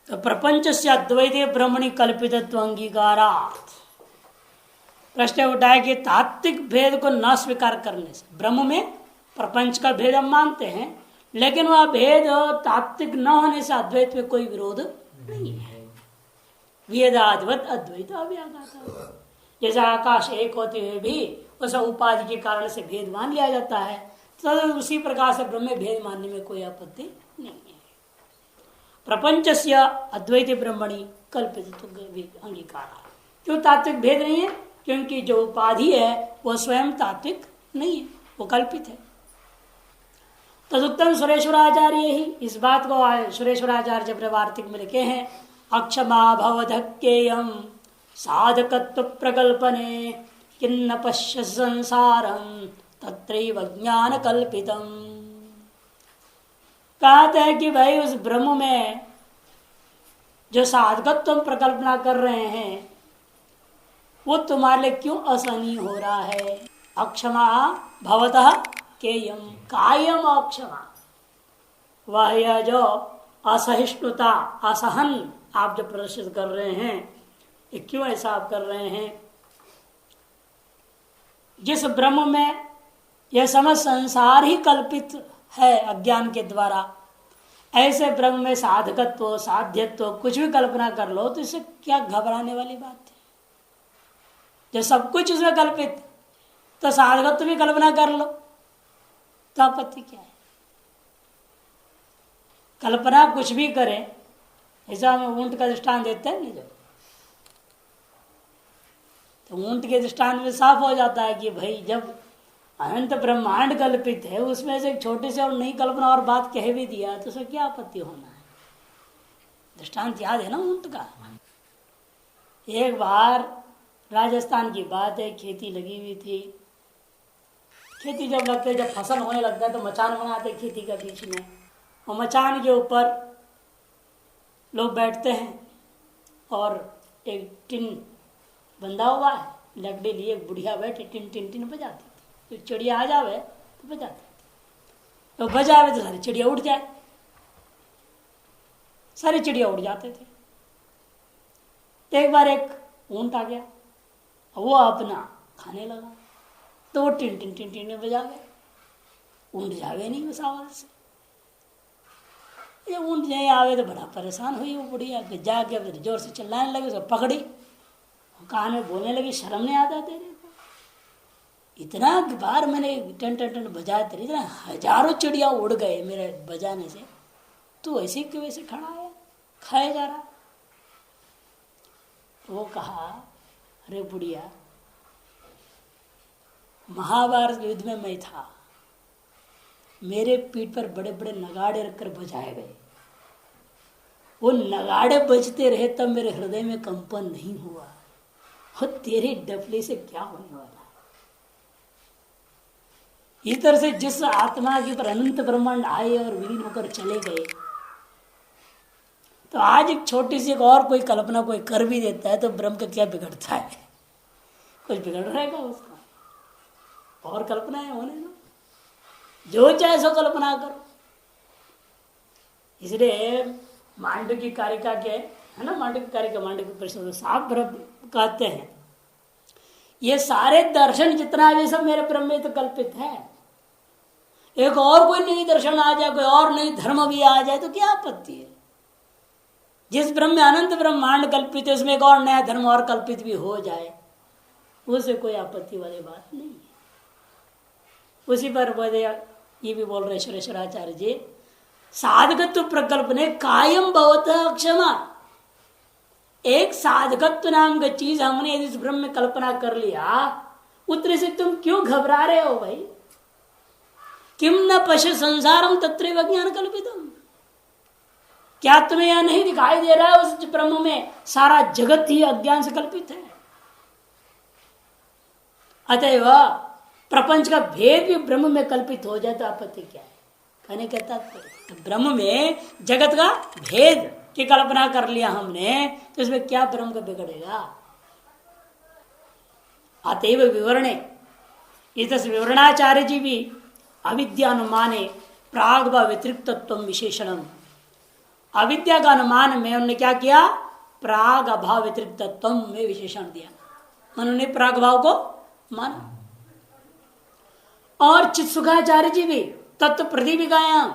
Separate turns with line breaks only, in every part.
तो प्रपंच से अद्वैत ब्रह्मणि कल्पितत्व अंगीकारात् प्रश्न उठाया कि तात्विक भेद को न स्वीकार करने से, ब्रह्म में प्रपंच का भेद हम मानते हैं, लेकिन वह भेद तात्विक न होने से अद्वैत में कोई विरोध नहीं है। वेदाधिवत अद्वैत अव्याघाता, जैसे आकाश एक होते हुए भी उस उपाधि के कारण से भेद मान लिया जाता है, तो उसी प्रकार से ब्रह्म में भेद मानने में कोई आपत्ति नहीं है। प्रपंच से अद्वैत ब्रह्मणि कल्पित अंगीकार, क्यों तात्विक भेद नहीं है? क्योंकि जो उपाधि है वह स्वयं तात्विक नहीं है, वो कल्पित है। तदुत्तम सुरेश्वराचार्य ही इस बात को सुरेश्वराचार्य जब वार्तिक में लिखे हैं, अक्षमा भवधक्केयम साधकत्व प्रकल्पने किन्न पश्य संसारम तत्रैव ज्ञान कल्पितम। कहते हैं कि भाई उस ब्रह्म में जो साधकत्व प्रकल्पना कर रहे हैं वो तुम्हारे लिए क्यों असहनीय हो रहा है? अक्षमा भवतः केयम, कायम अक्षमा, वह यह जो असहिष्णुता असहन आप जो प्रदर्शित कर रहे हैं, ये क्यों ऐसा आप कर रहे हैं? जिस ब्रह्म में यह समस्त संसार ही कल्पित है अज्ञान के द्वारा, ऐसे ब्रह्म में साधकत्व साध्यत्व कुछ भी कल्पना कर लो तो इससे क्या घबराने वाली बात है? जो सब कुछ उसमें कल्पित, तो साधकत्व भी कल्पना कर लो तो आपत्ति क्या है? कल्पना कुछ भी करें, ऐसा हम ऊंट का दृष्टांत देते हैं नहीं, तो ऊंट के दृष्टांत में साफ हो जाता है कि भाई जब अनंत ब्रह्मांड कल्पित है, उसमें से एक छोटे से और नई कल्पना और बात कह भी दिया तो उसमें क्या आपत्ति होना है? दृष्टांत याद है ना ऊंट का? एक बार राजस्थान की बात है, खेती लगी हुई थी। खेती जब लगते, जब फसल होने लगता है तो मचान बनाते खेती का बीच में, और मचान के ऊपर लोग बैठते हैं और एक टिन बंधा हुआ है, लकड़ी लिए एक बुढ़िया बैठी टिन टिन टिन बजाती थी। तो चिड़िया आ जावे तो बजाती थी, तो बजावे तो सारी चिड़िया उड़ जाए, सारी चिड़िया उड़ जाते थे। एक बार एक ऊंट आ गया, वो अपना खाने लगा, तो वो टिन टिन टिन टिन बजा गया, ऊंट जावे नहीं उस आवाज से। ये ऊंट नहीं आवे तो बड़ा परेशान हुई वो बुढ़िया, जाके जोर से चिल्लाने लगी, उसको पकड़ी, कान में बोलने लगी, शर्म नहीं आता तेरे को? इतना बार मैंने टन टन टन बजाए तेरे, इतना हजारों चिड़िया उड़ गए मेरे बजाने से, तू ऐसे क्यों वैसे खड़ा है, खाए जा रहा? वो कहा, अरे बुढ़िया, महाभारत युद्ध में मैं था, मेरे पीठ पर बड़े बड़े नगाड़े रखकर बजाए गए, वो नगाड़े बजते रहे तब मेरे हृदय में कंपन नहीं हुआ, और तेरे डफले से क्या होने वाला है? इस तरह से जिस आत्मा के ऊपर अनंत ब्रह्मांड आए और विलीन होकर चले गए, तो आज एक छोटी सी और कोई कल्पना कोई कर भी देता है तो ब्रह्म का क्या बिगड़ता है? कुछ बिगड़ रहेगा उसका? और कल्पनाएं होने ना, जो चाहे सो कल्पना करो। इसलिए मांडव की कारिका के है ना, मांडव की कारिका, मांडव की परिषद साफ ब्रह्म कहते हैं, ये सारे दर्शन जितना है सब मेरे ब्रह्म में तो कल्पित है। एक और कोई नई दर्शन आ जाए, कोई और नई धर्म भी आ जाए तो क्या आपत्ति है? जिस ब्रह्म में अनंत ब्रह्मांड कल्पित है, उसमें एक और नया धर्म और कल्पित भी हो जाए, उसे कोई आपत्ति वाली बात नहीं है। उसी पर ये भी बोल रहे सुरेश्वराचार्य जी, साधकत्व प्रकल्पने कायम भवतः क्षमा। एक साधकत्व नाम का चीज हमने इस ब्रह्म में कल्पना कर लिया, उतने से तुम क्यों घबरा रहे हो भाई? किम न पश्य संसारम तत्रैव ज्ञान कल्पितम। क्या तुम्हें यह नहीं दिखाई दे रहा है उस ब्रह्म में सारा जगत ही अज्ञान से कल्पित है? अतएव प्रपंच का भेद भी ब्रह्म में कल्पित हो जाए तो आपत्ति क्या है? कहने कहता तो ब्रह्म में जगत का भेद की कल्पना कर लिया हमने, तो इसमें क्या ब्रह्म का बिगड़ेगा? अतएव विवरणे, इस विवरणाचार्य जी भी अविद्यानुमाने प्राग व व्यतिरिक्तत्व विशेषणम अविद्या का अनुमान में उन्होंने क्या किया, प्राग अभाव व्यतिरिक्त तत्व में विशेषण दिया, उन्होंने प्राग भाव को माना। और चित्सुखाचार्य जी भी तत्व प्रतिभिकायाम,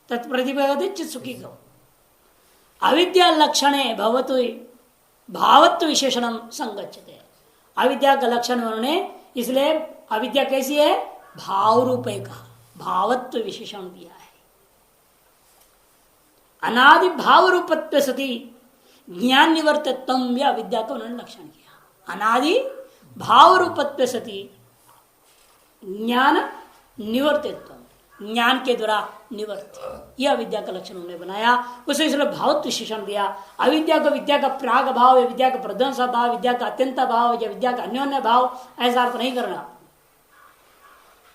तत्व प्रतिभिका चित्सुखी को अविद्या लक्षणे भवतु भावत्व विशेषणम संगच्छते, अविद्या का लक्षण उन्होंने, इसलिए अविद्या कैसी है, भाव रूप का भावत्व विशेषण दिया है। अनादि भाव रूपत्व सती ज्ञान निवर्तित्व, या अविद्या का उन्होंने लक्षण किया। अनादि भाव रूपत्व सती ज्ञान निवर्तित्व, ज्ञान के द्वारा निवर्त, यह अविद्या का लक्षण उन्होंने बनाया। उसे इसलिए भावत्व विशेषण दिया। अविद्या को विद्या का प्राग भाव, विद्या का प्रध्वंस भाव, विद्या का अत्यंत भाव या विद्या का अन्योन्य भाव, ऐसा अर्थ नहीं करना,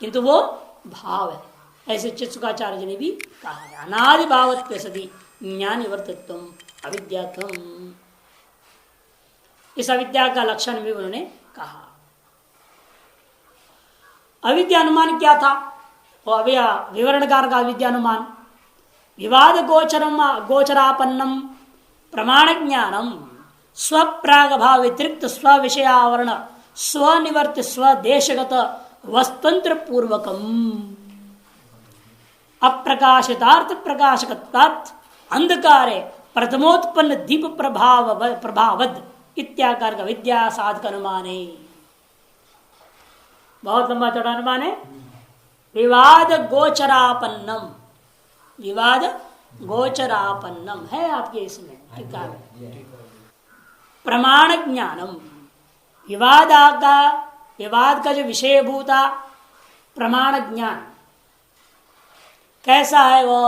किंतु वो भाव है, ऐसे चित्सुखाचार्य जी ने भी कहा है। अनादि भावत्व सदी ज्ञान निवर्तित्व अविद्यात्म, इस अविद्या का लक्षण भी उन्होंने कहा। अविद्या अनुमान क्या था, वो अभी विवरणकार का अविद्या अनुमान, विवाद गोचरापन्नम प्रमाण ज्ञानम स्वप्राग भाव व्यतिरिक्त स्व विषयावरण स्वनिवर्त स्वदेशगत वस्तंत्र पूर्वकम अप्रकाशितार्थ प्रकाशकत्वात् अंधकारे प्रथमोत्पन्न दीप प्रभावद इत्याकार का विद्या साधक अनुमान है। बहुत लंबा चौड़ा अनुमान है। विवाद गोचरापन्नम, विवाद गोचरापन्नम है आपके इसमें टीका में। प्रमाण ज्ञानम, विवाद का जो विषयभूता प्रमाण ज्ञान कैसा है, वो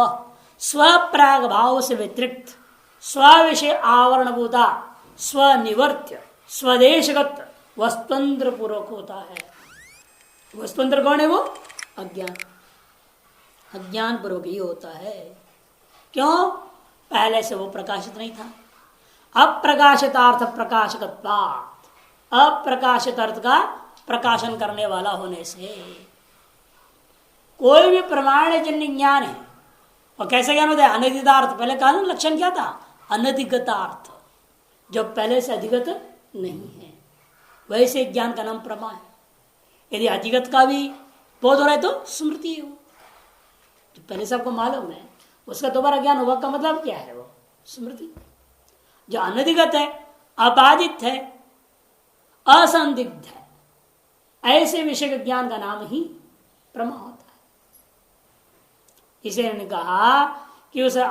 स्वप्राग भाव से व्यतिरिक्त स्विषय आवरणभूता स्वनिवर्त्य स्वदेशगत वस्तुंत्र पूर्वक होता है। वस्तुंत्र कौन है, वो अज्ञान, अज्ञान पूर्वक ही होता है। क्यों, पहले से वो प्रकाशित नहीं था। अप्रकाशितार्थ प्रकाशकत्वात्, अप्रकाशित अर्थ का प्रकाशन करने वाला होने से कोई भी प्रमाण जन्य ज्ञान है। और कैसे ज्ञान होता है, अनधिगतार्थ, पहले कहा ना लक्षण क्या था, अनधिगतार्थ, जो पहले से अधिगत नहीं है, वैसे ज्ञान का नाम प्रमा है। यदि अधिगत का भी बोध हो रहा है तो स्मृति है, वो जो पहले से आपको मालूम है उसका दोबारा ज्ञान होगा का मतलब क्या है, वो स्मृति। जो अनधिगत है, अबाधित है, असंदिग्ध है, ऐसे विषय के ज्ञान का नाम ही प्रमा होता है। इसे उन्होंने कहा कि उसे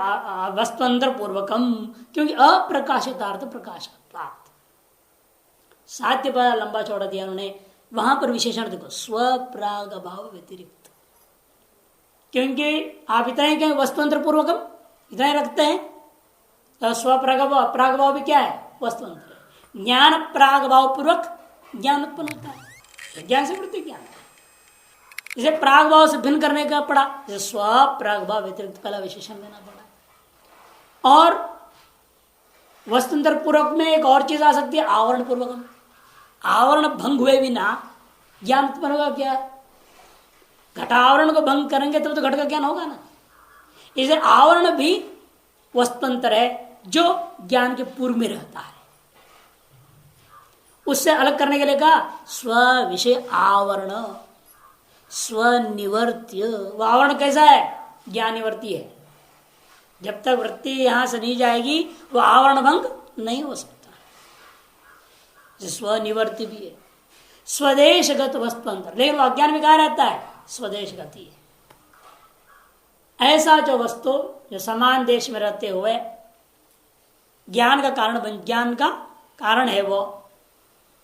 वस्तुअंतर पूर्वकम, क्योंकि अप्रकाशितार्थ प्रकाशकत्वात्, साध्य पर लंबा चौड़ा दिया उन्होंने, वहां पर विशेषण देखो स्वप्राग भाव व्यतिरिक्त, क्योंकि आप इतना ही कहें वस्तुअंतर पूर्वकम, इतना ही रखते हैं तो स्वप्राग भाव भी क्या है, वस्तुअंतर। ज्ञान प्राग भाव पूर्वक ज्ञान उत्पन्न होता है, ज्ञान से वृत्ति ज्ञान, इसे प्राग भाव से भिन्न करने का पड़ा, जैसे स्व प्राग भाव व्यतिरिक्त पहला विशेषण देना पड़ा। और वस्तुंतर पूर्वक में एक और चीज आ सकती है, आवरण पूर्वकम, आवरण भंग हुए बिना ज्ञान उत्पन्न होगा क्या, घटावरण को भंग करेंगे तब तो घट का ज्ञान होगा ना। इसे आवरण भी वस्तुअंतर है जो ज्ञान के पूर्व में रहता है, उससे अलग करने के लिए कहा स्व विषय आवरण स्वनिवर्त्य। वह आवरण कैसा है, ज्ञान निवर्ती है, जब तक वृत्ति यहां से नहीं जाएगी वह आवरण भंग नहीं हो सकता। स्वनिवर्ती भी है, स्वदेशगत वस्तुअंतर, लेकिन वह अज्ञान में कहा रहता है, स्वदेश गति है। ऐसा जो वस्तु जो समान देश में रहते हुए ज्ञान का कारण बन, ज्ञान का कारण है, वो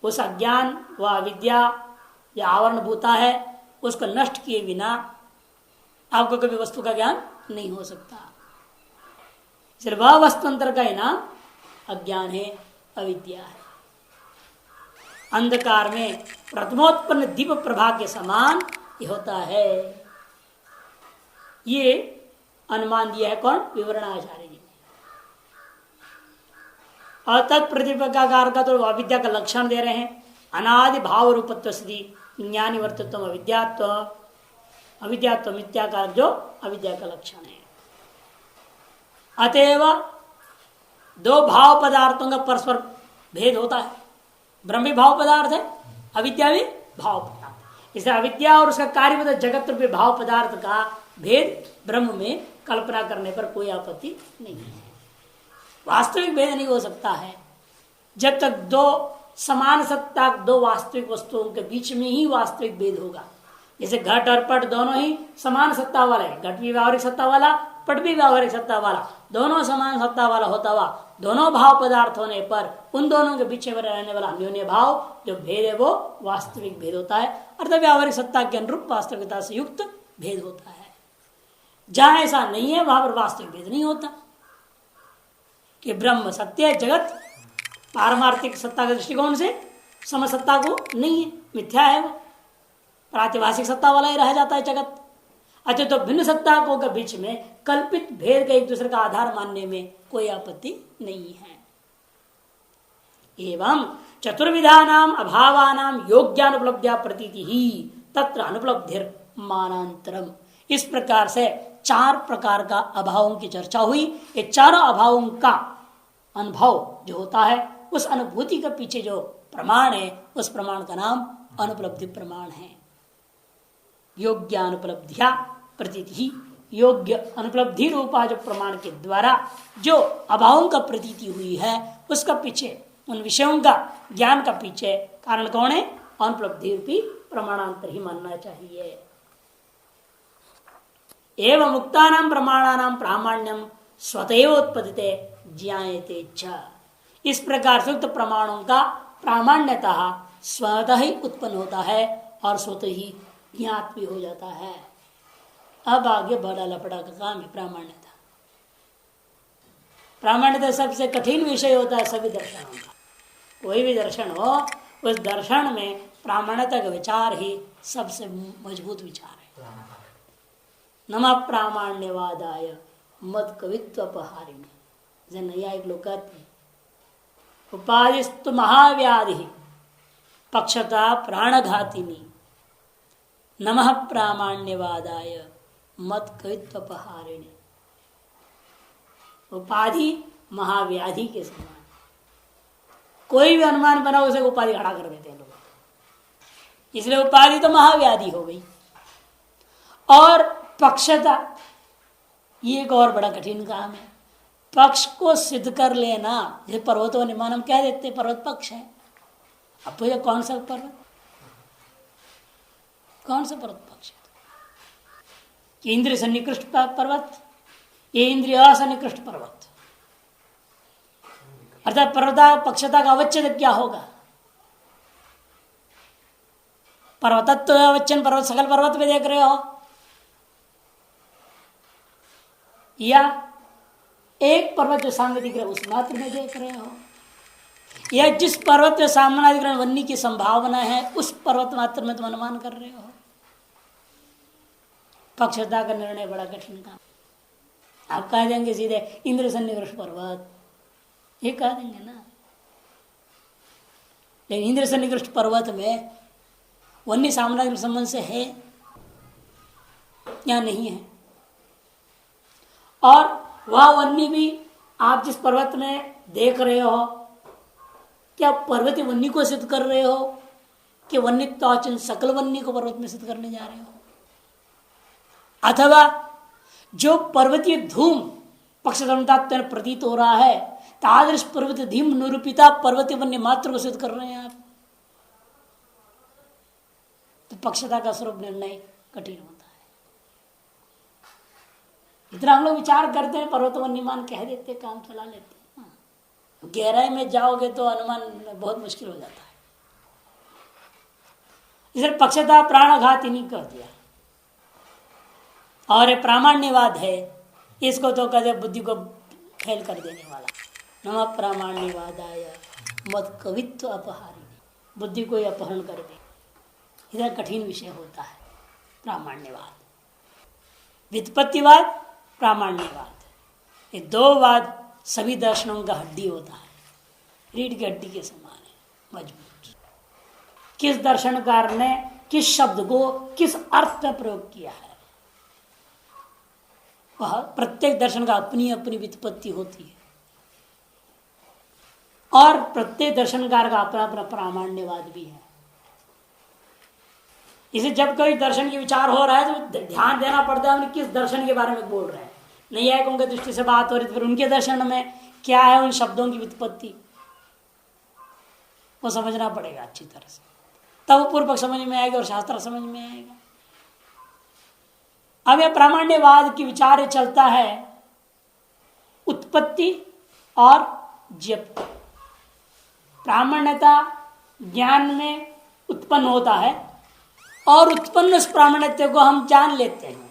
उस अज्ञान व अविद्या या आवरण भूता है, उसको नष्ट किए बिना आपको कभी वस्तु का ज्ञान नहीं हो सकता। सिर्फ वह वस्तुअंतर का ही नाम अज्ञान है, अविद्या है। अंधकार में प्रथमोत्पन्न दीप प्रभा के समान ये होता है। ये अनुमान दिया है कौन, विवरणाचार्य जी ने। और तत्प्रतिपकार का तो अविद्या का लक्षण दे रहे हैं, अनादि भाव रूपत्व स्थिति ज्ञानी वर्तत्व अविद्यात्व, अविद्यात्व मिथ्याकार जो अविद्या का लक्षण है। अतएव दो भाव पदार्थों का परस्पर भेद होता है। ब्रह्म भी भाव पदार्थ है, अविद्या भी भाव पदार्थ। इसलिए अविद्या और उसका कार्य जगत रूपी भाव पदार्थ का भेद ब्रह्म में कल्पना करने पर कोई आपत्ति नहीं है। वास्तविक भेद नहीं हो सकता है जब तक दो समान सत्ता, दो वास्तविक वस्तुओं के बीच में ही वास्तविक भेद होगा। जैसे घट और पट दोनों ही समान सत्ता वाला है, घट भी व्यावहारिक सत्ता वाला, पट भी व्यावहारिक सत्ता वाला, दोनों समान सत्ता वाला होता हुआ दोनों भाव पदार्थ होने पर उन दोनों के पीछे रहने वाला अन्योन्य भाव जो भेद है वो वास्तविक भेद होता है, अर्थात व्यावहारिक सत्ता के अनुरूप वास्तविकता से युक्त भेद होता है। जहां ऐसा नहीं है वहां पर वास्तविक भेद नहीं होता कि ब्रह्म सत्य है, जगत पारमार्थिक सत्ता के दृष्टिकोण से समसत्ता को नहीं है, मिथ्या है, वो प्रातिभाषिक सत्ता वाला ही रह जाता है जगत। अच्छा, तो भिन्न सत्ता को के बीच में कल्पित भेद का एक दूसरे का आधार मानने में कोई आपत्ति नहीं है। एवं चतुर्विधानाम अभावानाम योग्यानुपलब्ध्या प्रतीति ही तत्र अनुपलब्धिर मानांतरम। इस प्रकार से चार प्रकार का अभावों की चर्चा हुई। ये चारों अभावों का अनुभव जो होता है उस अनुभूति के पीछे जो प्रमाण है उस प्रमाण का नाम अनुपलब्धि प्रमाण है। योग्यानुपलब्धिया प्रतीति ही, योग्य अनुपलब्धि रूपा जो प्रमाण के द्वारा जो अभावों का प्रतीति हुई है उसका पीछे, उन विषयों का ज्ञान का पीछे कारण कौन है? अनुपलब्धि रूपी प्रमाणांतर ही मानना चाहिए। एवं मुक्तानां प्रमाणानां प्रामाण्यम स्वतएव उत्पद्यते ज्ञायते च। इस प्रकार से उक्त प्रमाणों का प्रामाण्यतः स्वतः ही उत्पन्न होता है और स्वतः ही ज्ञात भी हो जाता है। अब आगे बड़ा लफड़ा का काम है प्रामाण्यता। प्रामाण्यता सबसे कठिन विषय होता है सभी दर्शनों का। कोई भी दर्शन हो उस दर्शन में प्रामाण्यता का विचार ही सबसे मजबूत विचार है। नमः प्रामाण्यवादाय मत कवित्व अपहारिणी, जैसे नैयायिक लोग कहते हैं उपाधिस्तु महाव्याधि पक्षता प्राणघातिनी नमः प्रामाण्यवादाय मत कवित्व अपहारिणी। उपाधि महाव्याधि के समान, कोई भी अनुमान बना उसे उपाधि खड़ा कर देते हैं लोग, इसलिए उपाधि तो महाव्याधि हो गई। और पक्षता, ये एक और बड़ा कठिन काम है। पक्ष को सिद्ध कर लेना, जैसे पर्वतों निमान हम कह देते पर्वत पक्ष है। अब तो कौन सा पर्वत, कौन सा पर्वत पक्ष है? इंद्रिय सन्निकृष्ट पर्वत, ये इंद्रिय असन्निकृष्ट पर्वत, अर्थात पर्वता पक्षता का अवच्छेद क्या होगा? पर्वतत्व अवच्छन, पर्वत सकल पर्वत में देख रहे हो, या एक पर्वत जो सामने दिख रहा है उस मात्र में देख रहे हो, या जिस पर्वत में सामने दिख रहा है वन्य की संभावना है उस पर्वत मात्र में तुम अनुमान कर रहे हो? पक्षता का निर्णय बड़ा कठिन काम। आप कह देंगे सीधे इंद्र सन्निकृष्ट पर्वत, ये कह देंगे ना, लेकिन इंद्र सन्निकृष्ट पर्वत में वन्य साम्राज्य के संबंध से है या नहीं है? और वह वन्य भी आप जिस पर्वत में देख रहे हो, क्या पर्वत वन्य को सिद्ध कर रहे हो कि वन्य तो सकल वन्य को पर्वत में सिद्ध करने जा रहे हो? अथवा जो पर्वतीय धूम पक्षधर्मता प्रतीत हो रहा है, तादृश पर्वत धीम निरूपिता पर्वतीय वन्य मात्र को सिद्ध कर रहे हैं आप, तो पक्षता का स्वरूप निर्णय कठिन होता है। इतना हम लोग विचार करते हैं, पर्वत वन्यमान कह देते, काम चला लेते हैं। गहराई में जाओगे तो अनुमान बहुत मुश्किल हो जाता है। इसलिए पक्षता प्राणघाती नहीं कर दिया। और ये प्रामाण्यवाद है, इसको तो कहते बुद्धि को फेल कर देने वाला। नमः प्रामाण्यवादाय मत कवित्व अपहारिणी, बुद्धि को अपहरण कर दे। इधर कठिन विषय होता है प्रामाण्यवाद, व्युत्पत्तिवाद, प्रामाण्यवाद, ये दो वाद सभी दर्शनों का हड्डी होता है, रीढ़ की हड्डी के समान है, मजबूत। किस दर्शनकार ने किस शब्द को किस अर्थ में प्रयोग किया है, वह प्रत्येक दर्शन का अपनी अपनी व्युत्पत्ति होती है और प्रत्येक दर्शनकार का अपना अपना प्रामाण्यवाद भी है। इसे जब कोई दर्शन की विचार हो रहा है तो ध्यान देना पड़ता है किस दर्शन के बारे में बोल रहे हैं। नहीं है उनके दृष्टि से बात हो रही, फिर उनके दर्शन में क्या है, उन शब्दों की व्युत्पत्ति वो समझना पड़ेगा अच्छी तरह से, तब पूर्व पक्ष समझ में आएगा और शास्त्र समझ में आएगा। अब यह प्रामाण्यवाद की विचार चलता है उत्पत्ति और ज्ञप्ति। प्रामाण्यता ज्ञान में उत्पन्न होता है और उत्पन्न उस प्रामाण्यता को हम जान लेते हैं,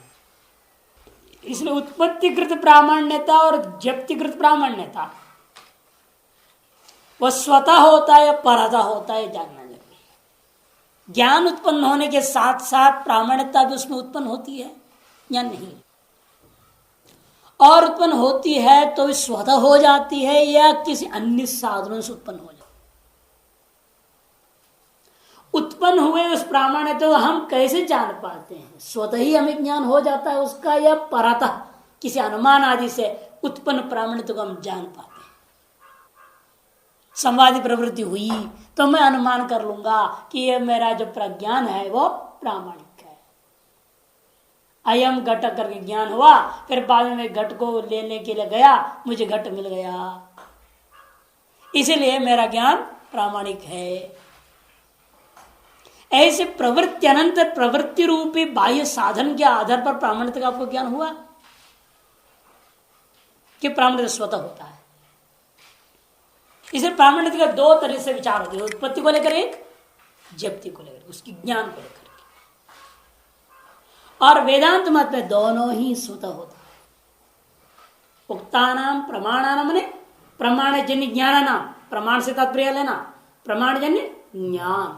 इसलिए उत्पत्तिकृत प्रामाण्यता और ज्ञप्तिकृत प्रामाण्यता वह स्वतः होता है या परतः होता है जानना जरूरी है। ज्ञान उत्पन्न होने के साथ साथ प्रामाण्यता भी उसमें उत्पन्न होती है या नहीं, और उत्पन्न होती है तो स्वतः हो जाती है या किसी अन्य साधनों से उत्पन्न हो जाती है। उत्पन्न हुए उस प्रामाण्यता को हम कैसे जान पाते हैं? स्वतः ही हमें ज्ञान हो जाता है उसका या परतः किसी अनुमान आदि से उत्पन्न प्रामाण्यता को हम जान पाते हैं? संवादी प्रवृत्ति हुई तो मैं अनुमान कर लूंगा कि ये मेरा जो प्रज्ञान है वो प्रामाणिक है। अयम घट करके ज्ञान हुआ, फिर बाद में घट को लेने के लिए गया, मुझे घट मिल गया, इसीलिए मेरा ज्ञान प्रामाणिक है। ऐसे प्रवृत्ति अनंतर प्रवृत्ति रूपी बाह्य साधन के आधार पर प्रामाणिकता का आपको ज्ञान हुआ कि प्रामाणिकता स्वतः होता है। इसे प्रामाणिकता का दो तरह से विचार होते हैं, उत्पत्ति को लेकर एक, ज्ञप्ति को लेकर, उसकी ज्ञान को लेकर। और वेदांत मत में दोनों ही स्वतः होता है। उक्तानाम प्रमाणानाम ने प्रमाण जन्य ज्ञान नाम, प्रमाण से तात्पर्य लेना प्रमाण जन्य ज्ञान।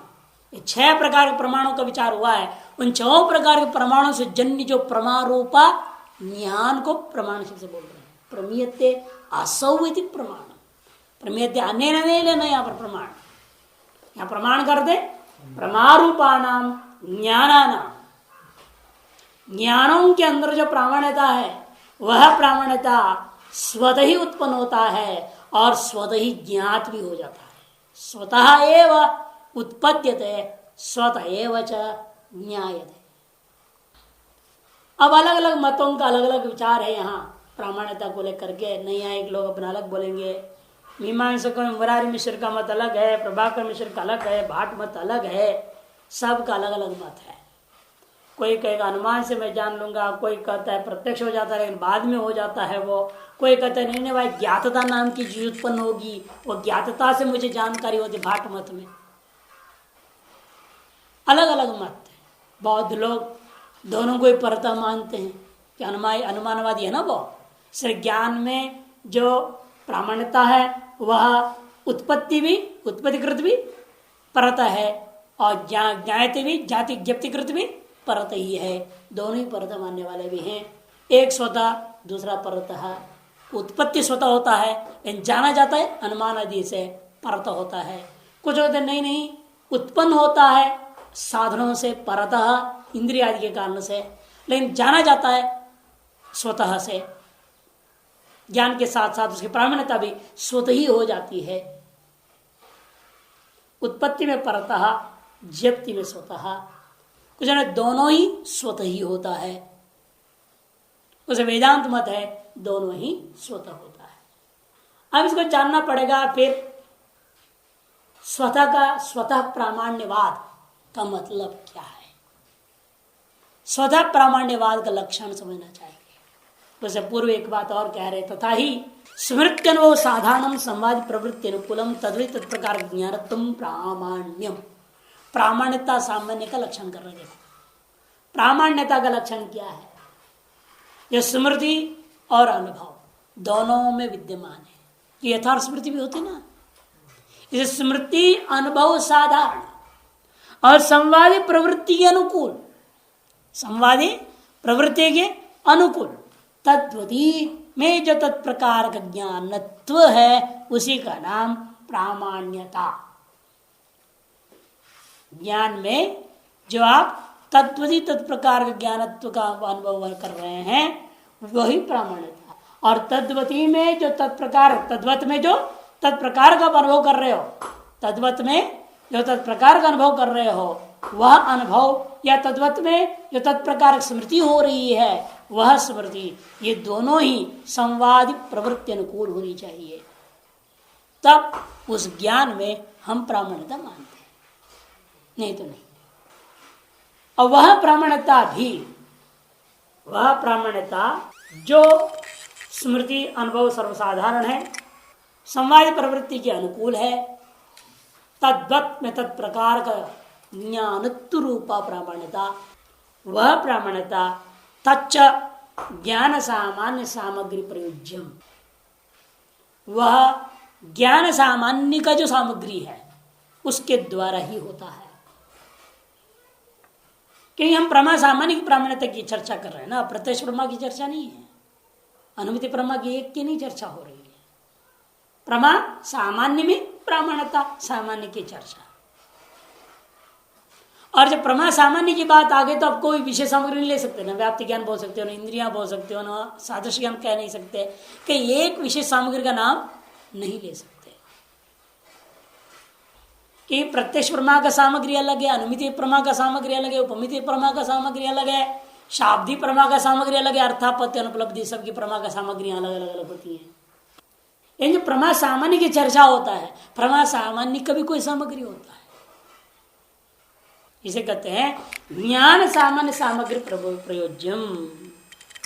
6 प्रकार के प्रमाणों का विचार हुआ है। उन 6 प्रकार के प्रमाणों से जन्य जो प्रमारूपा ज्ञान को प्रमाण से बोल रहे हैं। प्रमीयते असौ इति प्रमाण, प्रमीयते अन्य नहीं लेना यहाँ पर प्रमाण, यहाँ प्रमाण कर दे प्रमारूपाणाम ज्ञानानाम। ज्ञानों के अंदर जो प्रामाण्यता है वह प्रामाण्यता स्वतः ही उत्पन्न होता है और स्वतः ही ज्ञात भी हो जाता है। स्वतः एव उत्पद्यते स्वतः एव च ज्ञायते। अब अलग अलग मतों का अलग अलग विचार है यहाँ प्रामाण्यता को लेकर के। नैयायिक लोग अपना अलग बोलेंगे, मीमांसक मुरारी मिश्र का मत अलग है, प्रभाकर मिश्र का अलग है, भाट मत अलग है, सबका अलग अलग मत है। कोई कहेगा अनुमान से मैं जान लूंगा, कोई कहता है प्रत्यक्ष हो जाता है लेकिन बाद में हो जाता है वो, कोई कहता है नहीं भाई ज्ञातता नाम की चीज उत्पन्न होगी, वो ज्ञातता से मुझे जानकारी होती। भाट मत में अलग अलग मत है। बौद्ध लोग दोनों को ही परतः मानते हैं कि अनुमानवादी है ना वो। सिर्फ ज्ञान में जो प्रामाण्यता है वह उत्पत्तिकृत भी परतः है और ज्ञायते भी जाति ज्ञप्तिकृत भी परत ही है। दोनों ही परत मानने वाले भी हैं। एक स्वतः दूसरा परतः। उत्पत्ति स्वतः होता है लेकिन जाना जाता है अनुमान आदि से परत होता है। कुछ होते नहीं उत्पन्न होता है साधनों से परतः इंद्रिय आदि के कारण से, लेकिन जाना जाता है स्वतः से। ज्ञान के साथ साथ उसकी प्रामाण्यता भी स्वतः ही हो जाती है। उत्पत्ति में परतः, ज्ञप्ति में स्वतः। कुछ ना दोनों ही स्वतः ही होता है। उसे वेदांत मत है दोनों ही स्वतः होता है। अब इसको जानना पड़ेगा फिर स्वतः प्रामाण्यवाद का मतलब क्या है। स्वतः प्रामाण्यवाद का लक्षण समझना चाहिए। वैसे पूर्व एक बात और कह रहे, तथा ही स्मृत्यनुभव साधारणम संवाद प्रवृत्ति अनुकूलम तद्वै तत्प्रकार ज्ञानत्वम प्रामाण्यम। प्रामाण्यता सामान्य का लक्षण कर रहे हैं। प्रामाण्यता का लक्षण क्या है? यह स्मृति और अनुभव दोनों में विद्यमान है। कि यथार्थ स्मृति भी होती ना, इसे स्मृति अनुभव साधारण और संवादी प्रवृत्ति के अनुकूल, संवादी प्रवृत्ति के अनुकूल तत्वती में जो तत्प्रकार का ज्ञानत्व है उसी का नाम प्रामाण्यता। ज्ञान में जो आप तत्वती तत्प्रकार के ज्ञानत्व का अनुभव कर रहे हैं वही प्रामाण्यता। और तद्वती में जो तत्प्रकार, तद्वत में जो तत्प्रकार का अनुभव कर रहे हो, तद्वत में जो तत्प्रकार का अनुभव कर रहे हो, वह अनुभव या तद्वत में जो तत्प्रकार स्मृति हो रही है वह स्मृति, ये दोनों ही संवादी प्रवृत्ति अनुकूल होनी चाहिए। तब उस ज्ञान में हम प्रामाण्यता मानते हैं, नहीं तो नहीं। और वह प्रामाण्यता जो स्मृति अनुभव सर्वसाधारण है, संवादी प्रवृत्ति के अनुकूल है, तद्वत में तत्प्रकार का ज्ञानत्व रूपा प्रामाण्यता, वह प्रामाण्यता तच्च ज्ञान सामान्य सामग्री प्रयोज्यम, वह ज्ञान सामान्य का जो सामग्री है उसके द्वारा ही होता है। क्योंकि हम प्रमा सामान्य की प्रामाण्यता की चर्चा कर रहे हैं ना, प्रत्यक्ष प्रमा की चर्चा नहीं है, अनुमिति प्रमा की एक की नहीं चर्चा हो रही है। प्रमा सामान्य में प्रामाण्यता सामान्य की चर्चा, और जब प्रमा सामान्य की बात आ गई तो अब कोई विशेष सामग्री नहीं ले सकते, ना व्याप्ति ज्ञान बोल सकते हो, ना इंद्रियां बोल सकते हो, ना सादृश्य ज्ञान कह नहीं सकते कि एक विशेष सामग्री का नाम नहीं ले सकते। कि प्रत्यक्ष प्रमा का सामग्री अलग है, अनुमिति प्रमा का सामग्री अलग है, उपमिति प्रमा का सामग्री अलग है, शाब्दी प्रमा का सामग्री अलग है, अर्थापत्य अनुपलब्धि सबकी प्रमा का सामग्री अलग अलग होती है। लेकिन जो प्रमा सामान्य की चर्चा होता है, प्रमा सामान्य का भी कोई सामग्री होता है, इसे कहते हैं ज्ञान सामान्य सामग्री प्रयोज्यम।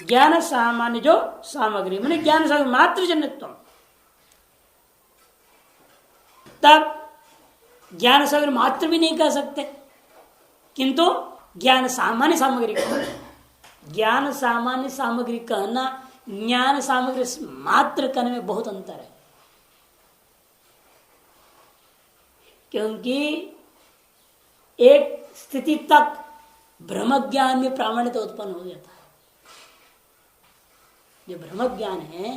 ज्ञान सामान्य जो सामग्री माने ज्ञान सामग्री मात्र जन्यत्व, तब ज्ञान सामग्री मात्र भी नहीं कह सकते, किंतु ज्ञान सामान्य सामग्री कहना, ज्ञान सामान्य सामग्री कहना ज्ञान सामग्री मात्र कहने में बहुत अंतर है। क्योंकि एक स्थिति तक ब्रह्म ज्ञान में प्रामाण्यता उत्पन्न हो जाता है, जो ब्रह्म ज्ञान है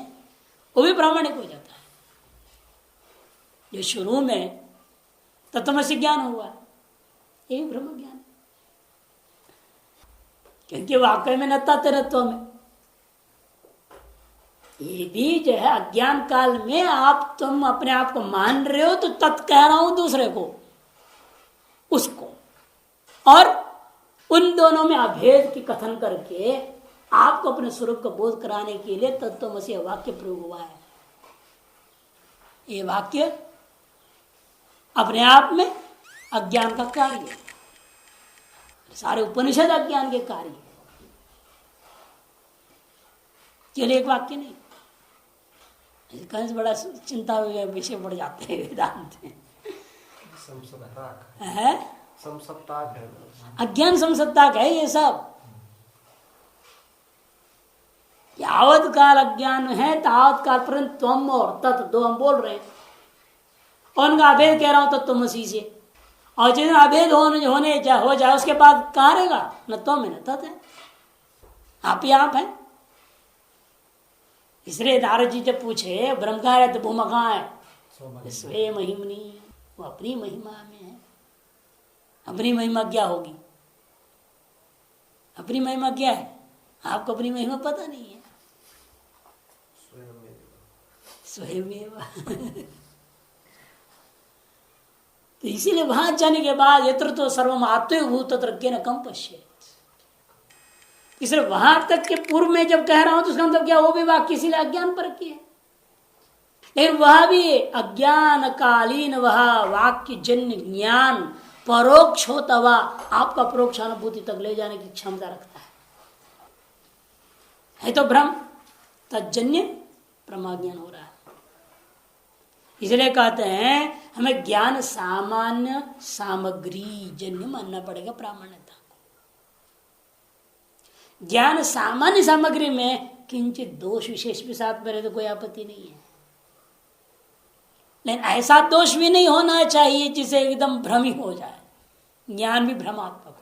वो भी प्रामाणिक हो जाता है। जो शुरू में तत्वमसि ज्ञान हुआ ये भी ब्रह्म ज्ञान, क्योंकि वाकई में न तत्व में ये भी जो है अज्ञान काल में आप तुम अपने आप को मान रहे हो तो तत् कह रहा हूं दूसरे को, उसको, और उन दोनों में अभेद की कथन करके आपको अपने स्वरूप का बोध कराने के लिए तत्वमसि वाक्य प्रयोग हुआ है। ये वाक्य अपने आप में अज्ञान का कार्य है, सारे उपनिषद अज्ञान के कार्य है, केवल एक वाक्य नहीं। कहीं से बड़ा चिंता विषय बढ़ जाते हैं वेदांत में, अज्ञान समसत्ताक है ये सब। यावत काल अज्ञान है तावत काल पर त्वम और तत् दो हम बोल रहे हैं, और उनका अभेद कह रहा हूं तत्वमसि से, और जितना अभेद हो जाए उसके बाद कहां रहेगा, न त्वम है न तत् है, आप ही आप है। इसलिए नारद जी जब पूछे ब्रह्म कहाँ है तो भूमा कहाँ है, स्वयं महिमनी, वो अपनी महिमा में है। अपनी महिमा क्या होगी, अपनी महिमा क्या है, आपको अपनी महिमा पता नहीं है, स्वयं तो इसीलिए वहां जाने के बाद यत्र तो सर्वम आत्मभूत तत्र केन कम पश्येत्, इसलिए वहां तक के पूर्व में जब कह रहा हूं तो उसका मतलब क्या, वो भी वाक्य इसीलिए अज्ञान पर की है, लेकिन वह भी अज्ञान कालीन वह वाक्य जन्य ज्ञान परोक्ष होता हुआ आपका परोक्ष अनुभूति तक ले जाने की क्षमता रखता है तो भ्रम तज्जन्य प्रमाज्ञान हो रहा है। इसलिए कहते हैं हमें ज्ञान सामान्य सामग्री जन्य मानना पड़ेगा प्रामाण्यता को। ज्ञान सामान्य सामग्री में किंचित दोष विशेष भी साथ में रहे तो कोई आपत्ति नहीं है, लेकिन ऐसा दोष भी नहीं होना चाहिए जिसे एकदम भ्रम ही हो जाए, ज्ञान भी भ्रमात्मक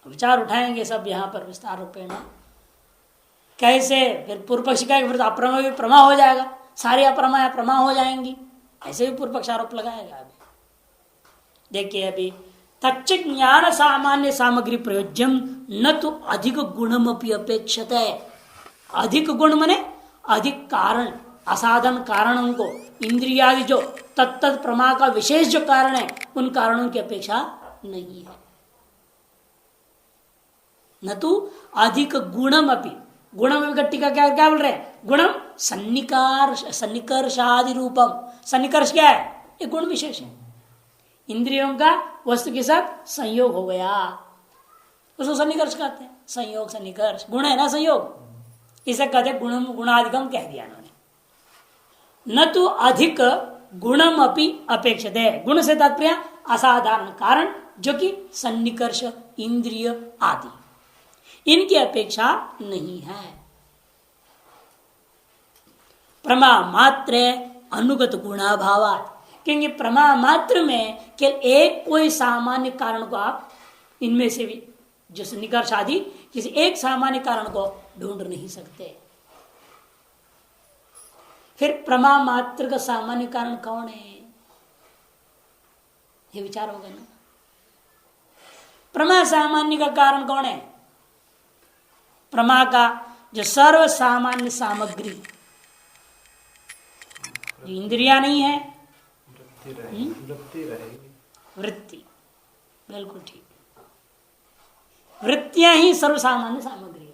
हो। विचार उठाएंगे सब यहां पर विस्तार रूपेण, कैसे फिर पूर्व पक्ष का फिर अप्रमा भी प्रमा हो जाएगा, सारी अप्रमा प्रमा हो जाएंगी, ऐसे भी पूर्व पक्ष आरोप लगाएगा। अभी देखिए अभी तच्च ज्ञान सामान्य सामग्री प्रयोज्यम न तो अधिक गुणमपि अपेक्षते। अधिक गुण मने अधिक कारण, असाधन कारणों को, इंद्रियादि जो तत्त प्रमा का विशेष जो कारण है उन कारणों की अपेक्षा नहीं है। न तो अधिक गुणम अपि, गुणम गट्टी का क्या क्या बोल रहे हैं? गुणम सन्निकर्षादि रूपम। सन्निकर्ष क्या है? एक गुण विशेष है, इंद्रियों का वस्तु के साथ संयोग हो गया, उसको सन्निकर्ष कहते हैं। संयोग सन्निकर्ष गुण है ना, संयोग, इसे कहते हैं गुणम, गुणाधिकम कह दिया उन्होंने। न तो अधिक गुणम अपि अपेक्षित है, गुण से तात्पर्य असाधारण कारण जो कि सन्निकर्ष इंद्रिय आदि, इनकी अपेक्षा नहीं है। प्रमा मात्र अनुगत गुणाभावात, क्योंकि प्रमा मात्र में केवल एक कोई सामान्य कारण को आप इनमें से भी जो सन्निकर्ष आदि किसी एक सामान्य कारण को ढूंढ नहीं सकते। फिर प्रमा मात्र का सामान्य कारण कौन है, ये विचार होगा ना। प्रमा सामान्य का कारण कौन है? प्रमा का जो सर्व सामान्य सामग्री, इंद्रिया नहीं है, वृत्ति, बिल्कुल ठीक, वृत्तियां ही सर्वसामान्य सामग्री है।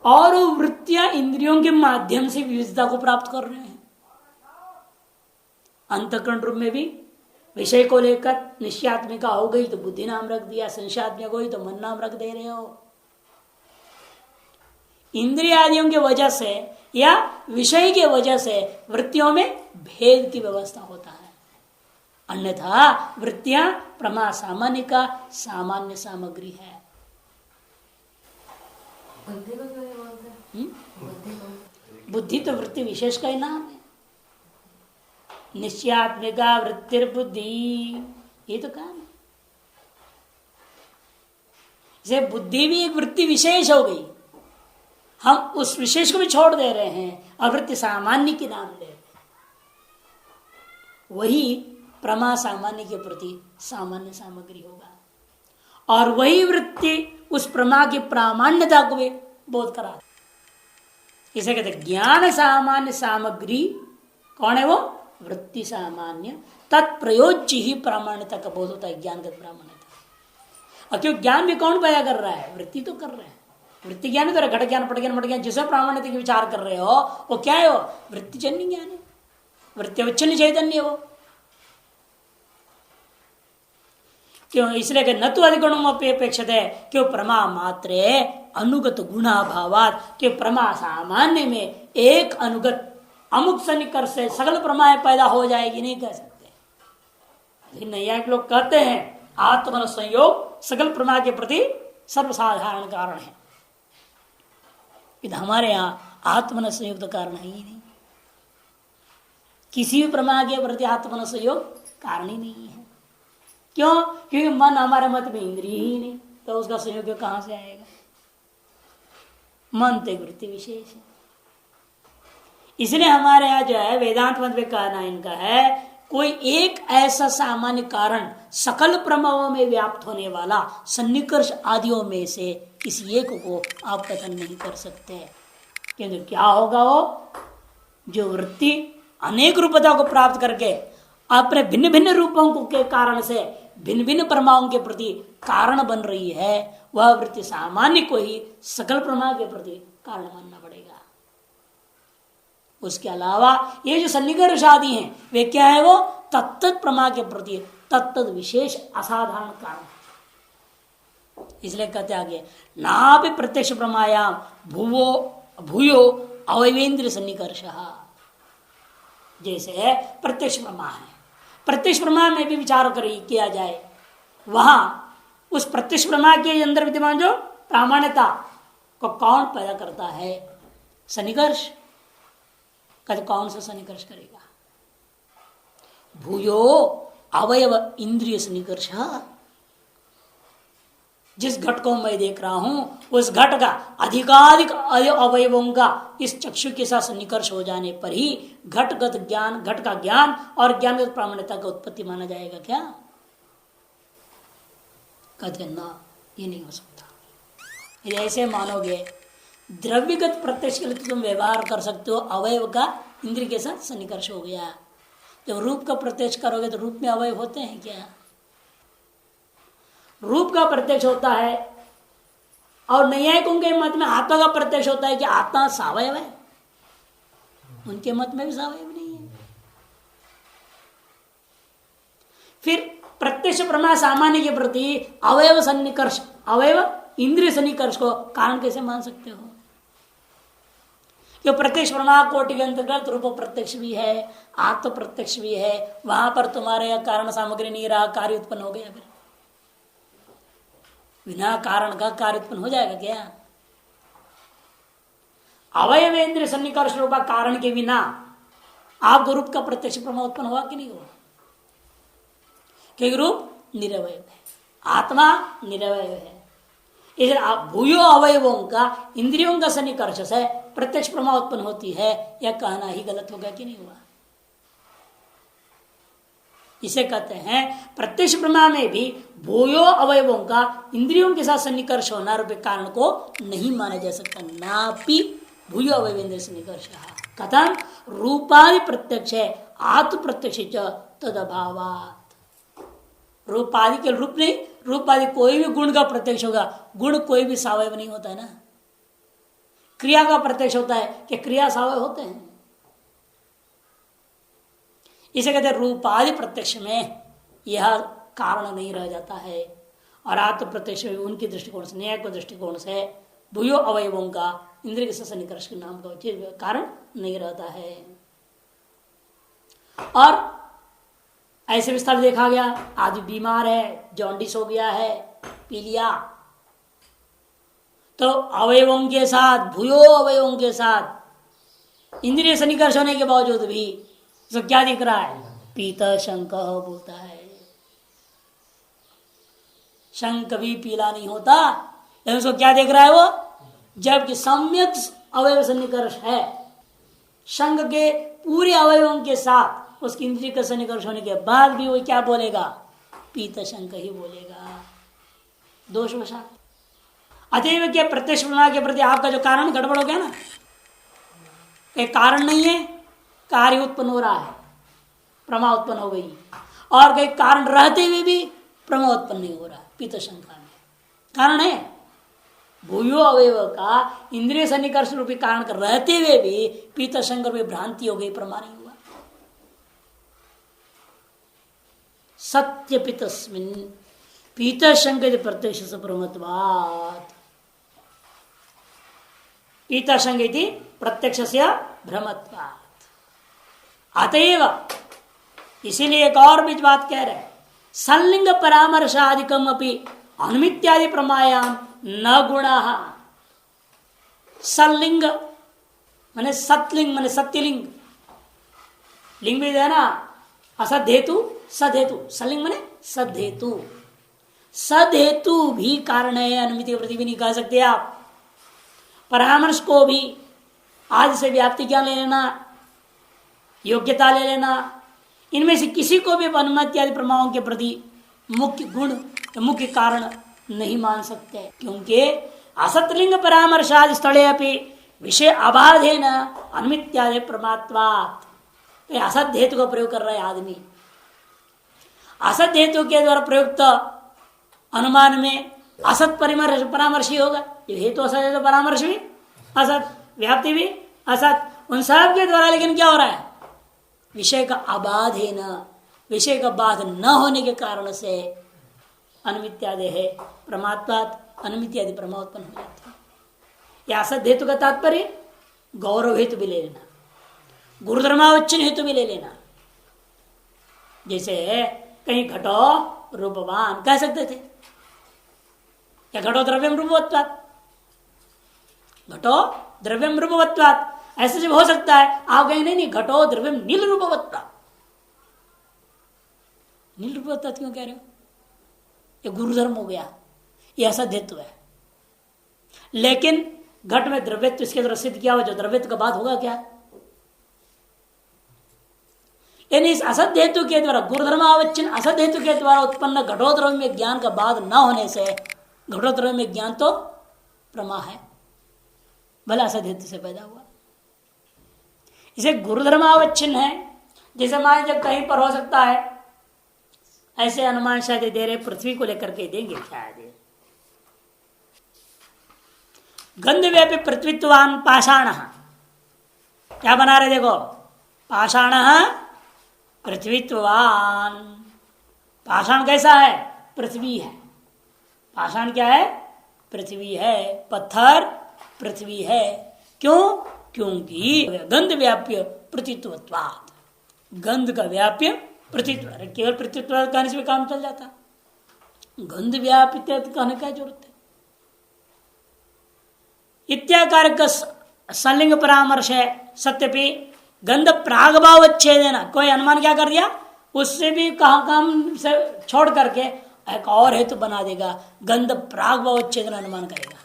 और वो वृत्तियां इंद्रियों के माध्यम से विविधता को प्राप्त कर रहे हैं। अंतःकरण रूप में भी विषय को लेकर निश्चयात्मिका हो गई तो बुद्धि नाम रख दिया, संशयात्मिका हो गई तो मन नाम रख दे रहे हो। इंद्रिय आदियों की वजह से या विषय के वजह से वृत्तियों में भेद की व्यवस्था होता है, अन्यथा वृत्तियां प्रमा सामान्य का सामान्य सामग्री है। बुद्धि तो वृत्ति विशेष का ही नाम है। निश्चयात्मिका वृत्तिर बुद्धि, ये तो काम है। इसे बुद्धि भी एक वृत्ति विशेष हो गई, हम उस विशेष को भी छोड़ दे रहे हैं और वृत्ति सामान्य के नाम ले रहे हैं। वही प्रमा सामान्य के प्रति सामान्य सामग्री होगा, और वही वृत्ति उस प्रमा की प्रामाण्यता को भी बोध करा। इसे कहते ज्ञान सामान्य सामग्री कौन है? वो वृत्ति सामान्य तत्प्रयोज्य ही प्रामाण्यता का बोध होता है, ज्ञानगत प्रामाण्यता। और क्यों ज्ञान भी कौन पैदा कर रहा है? वृत्ति तो कर रहा है। वृत्ति ज्ञान है, घट ज्ञान, पट ज्ञान, मट ज्ञान, जिसे प्रामाण्यता की विचार कर रहे हो वो क्या है? वो वृत्तिजन्य ज्ञान है, वृत्तिवच्छिन्न चैतन्य वो। क्यों? इसलिए कि न तो अधिगुणम अपेक्षित है, क्यों? प्रमा मात्रे अनुगत गुणाभावात, कि प्रमा सामान्य में एक अनुगत अमुक सन्निकर्ष से सकल प्रमाएं पैदा हो जाएगी, नहीं कह सकते। लेकिन नैयायिक लोग कहते हैं आत्मन संयोग सकल प्रमा के प्रति सर्वसाधारण कारण है। हमारे यहाँ आत्मन संयोग तो कारण है ही नहीं, किसी भी प्रमा के प्रति आत्मन संयोग कारण ही नहीं है। क्यों? क्योंकि मन हमारे मत में इंद्रिय ही नहीं, तो उसका संयोग कहां से आएगा? मन तो एक वृत्ति विशेष है। इसलिए हमारे यहाँ जो है वेदांत मत में कहना इनका है, कोई एक ऐसा सामान्य कारण सकल प्रमाओं में व्याप्त होने वाला सन्निकर्ष आदियों में से किसी एक को आप कथन नहीं कर सकते। क्योंकि क्या होगा? वो जो वृत्ति अनेक रूपता को प्राप्त करके अपने भिन्न भिन्न रूपों के कारण से भिन्न भिन्न प्रमाओं के प्रति कारण बन रही है, वह वृत्ति सामान्य को ही सकल प्रमा के प्रति कारण मानना पड़ेगा। उसके अलावा ये जो सन्निकर्ष आदि हैं वे क्या है? वो तत्त प्रमा के प्रति तत्त विशेष असाधारण कारण। इसलिए कहते आगे ना भी प्रत्यक्ष प्रमायाम भूयो अवयवेन्द्र सन्निकर्ष। जैसे प्रत्यक्ष प्रमा है, प्रत्यक्ष प्रमा में भी विचार किया जाए, वहां उस प्रत्यक्ष प्रमा के अंदर विद्यमान जो प्रामाण्यता को कौन पैदा करता है? सन्निकर्ष। कहते कौन सा सन्निकर्ष करेगा? भूयो अवयव इंद्रिय सन्निकर्ष। जिस घट को मैं देख रहा हूं उस घट का अधिकाधिक अवयवों का इस चक्षु के साथ सन्निकर्ष हो जाने पर ही घटगत ज्ञान, घट का ज्ञान और ज्ञानगत प्रामाण्यता का उत्पत्ति माना जाएगा क्या? कहते ना, ये नहीं हो सकता। यदि ऐसे मानोगे, द्रव्यगत प्रत्यक्ष के लिए तुम व्यवहार कर सकते हो, अवयव का इंद्रिय के साथ सन्निकर्ष हो गया। जब रूप का प्रत्यक्ष करोगे तो रूप में अवयव होते हैं क्या? रूप का प्रत्यक्ष होता है, और नैयायिकों के मत में आत्मा का प्रत्यक्ष होता है कि आत्मा सावयव है। उनके मत में भी सावयव नहीं है। फिर प्रत्यक्ष प्रमाण सामान्य के प्रति अवयव सन्निकर्ष, अवयव इंद्रिय सन्निकर्ष को कारण कैसे मान सकते हो? क्यों? प्रत्यक्ष प्रमाण कोटि के अंतर्गत रूप प्रत्यक्ष भी है, आत्म प्रत्यक्ष भी है। वहां पर तुम्हारे कारण सामग्री नहीं रहा, कार्य उत्पन्न हो गया। फिर बिना कारण का कार्य उत्पन्न हो जाएगा क्या? अवयव इंद्रिय सन्निकर्ष रूपा कारण के बिना आपको रूप का प्रत्यक्ष प्रमाण उत्पन्न हुआ कि नहीं हुआ? क्योंकि रूप निरवय है, आत्मा निरवय है। इसलिए भूयो अवयवों का इंद्रियों का सन्निकर्ष से प्रत्यक्ष प्रमाण उत्पन्न होती है, यह कहना ही गलत होगा कि नहीं हुआ? इसे कहते हैं प्रत्यक्ष प्रमाण में भी भूयो अवयवों का इंद्रियों के साथ सन्निकर्ष होना रूप कारण को नहीं माना जा सकता। नापि भूयो अवयव इंद्रिय सन्निकर्ष कथम रूपादि प्रत्यक्ष है, आत्म प्रत्यक्ष तद अभावात्। रूपादि के रूप नहीं, रूपादि कोई भी गुण का प्रत्यक्ष होगा। गुण कोई भी सावयव नहीं होता है ना। क्रिया का प्रत्यक्ष होता है कि क्रिया सावयव होते हैं। इसे कहते हैं रूपादि प्रत्यक्ष में यह कारण नहीं रह जाता है, और आत्म प्रत्यक्ष में उनकी दृष्टिकोण से, न्याय को दृष्टिकोण से भूयो अवयवों का इंद्रिय से सन्निकर्ष के नाम का कारण नहीं रहता है। और ऐसे विस्तार देखा गया, आदमी बीमार है, जॉन्डिस हो गया है, पी लिया, तो अवयवों के साथ, भूयो अवयवों के साथ इंद्रिय सन्निकर्ष होने के बावजूद भी तो क्या दिख रहा है? पीता शंख बोलता है। शंख भी पीला नहीं होता, लेकिन उसको क्या देख रहा है वो? जबकि सम्यक अवयव सन्निकर्ष है, शंख के पूरे अवयवों के साथ उसकी इंद्रिय का सन्निकर्ष होने के बाद भी वो क्या बोलेगा? पीत शंख ही बोलेगा, दोषवशात। अतएव के प्रत्यक्ष प्रमाण के प्रति आपका जो कारण गड़बड़ हो गया ना, एक कारण नहीं है, कार्य उत्पन्न हो रहा है, प्रमा उत्पन्न हो गई, और कई कारण रहते हुए भी प्रमा उत्पन्न नहीं हो रहा। पीत शंका में कारण है भूयो अवयव का इंद्रिय सन्निकर्ष रूपी कारण कर रहते हुए भी पीत शंकर में भ्रांति हो गई, प्रमा नहीं हुआ। सत्य पितस्मिन पीत शंक प्रत्यक्ष प्रमत्वात्, पीत शंक प्रत्यक्ष से भ्रमत्वात्। अतएव इसीलिए एक और बीच बात कह रहे हैं, संलिंग परामर्शादिकम अपि अनुमित्यादि प्रमायाम न गुणाः। संलिंग माने सतलिंग माने सत्यलिंग, लिंग भी है ना, असद्धेतु सदहेतु, सलिंग माने सद्धेतु, सदहेतु भी कारण है, अनुमिति के प्रति भी नहीं कह सकते आप। परामर्श को भी आज से व्याप्ति क्या ले लेना, योग्यता ले लेना, इनमें से किसी को भी अनुमति आदि प्रमाणों के प्रति मुख्य गुण, मुख्य कारण नहीं मान सकते, क्योंकि असतलिंग परामर्शादि स्थले अपि विषय अबाधेन अनुमित्यादि प्रमात्वात्। तो असत हेतु का प्रयोग कर रहा है आदमी, असत हेतु के द्वारा प्रयुक्त अनुमान में असत परामर्शी होगा। ये हेतु असत है तो परामर्श भी असत, व्याप्ति भी असत, उन सब के द्वारा लेकिन क्या हो रहा है? विषय का अबाध है न, विषय का बाध न होने के कारण से अनुमित्यादि है प्रमात्वात्, अनुमित्यादि प्रमा उत्पन्न हो जाता है। यह असत हेतु का तात्पर्य गौरव हेतु भी ले लेना, गुरुधर्मावच्छिन्न हेतु भी ले लेना। जैसे कहीं घटो रूपवान कह सकते थे, क्या घटो द्रव्यम रूपवत्वात्, घटो द्रव्यम रूपवत्वात्, ऐसे जब हो सकता है। आप कहेंगे नहीं घटो द्रव्यम नील रूपवत्वात्। नील रूपवत्वात् क्यों कह रहे हो? ये गुरुधर्म हो गया, ये असत हेतु है। लेकिन घट में द्रव्यत्व इसके द्वारा सिद्ध किया हुआ, जो द्रव्यत्व का बात होगा क्या? यानी इस असत हेतु के द्वारा गुरुधर्मावच्छिन्न असत हेतु के द्वारा उत्पन्न घटोद्रव्य में ज्ञान का बाद न होने से घटोद्रव्य में ज्ञान तो प्रमा है, भले असत हेतु से पैदा हुआ। इसे गुरुधर्मावच्छिन्न है। जैसे मान जब कहीं पर हो सकता है ऐसे अनुमान शायद दे रहे, पृथ्वी को लेकर के देंगे शायद। गंध व्यापी पृथ्वीत्वान पाषाण, क्या बना रहे देखो, पाषाण पृथ्वीत्वान। पाषाण कैसा है? पृथ्वी है। पाषाण क्या है? पृथ्वी है। पत्थर पृथ्वी है। क्यों? क्योंकि गंध व्याप्य प्रतित्वत्वात्, गंध का व्याप्य प्रतित्व, केवल प्रतित्व कहने से भी काम चल जाता, गंध व्याप्य कहने का जरूरत है। इत्याकार का संलिंग परामर्श है। सत्यपि गंध प्रागभावच्छेदेन, कोई अनुमान क्या कर दिया, उससे भी काम से छोड़ करके एक और हेतु बना देगा, गंध प्रागभावच्छेदन अनुमान करेगा।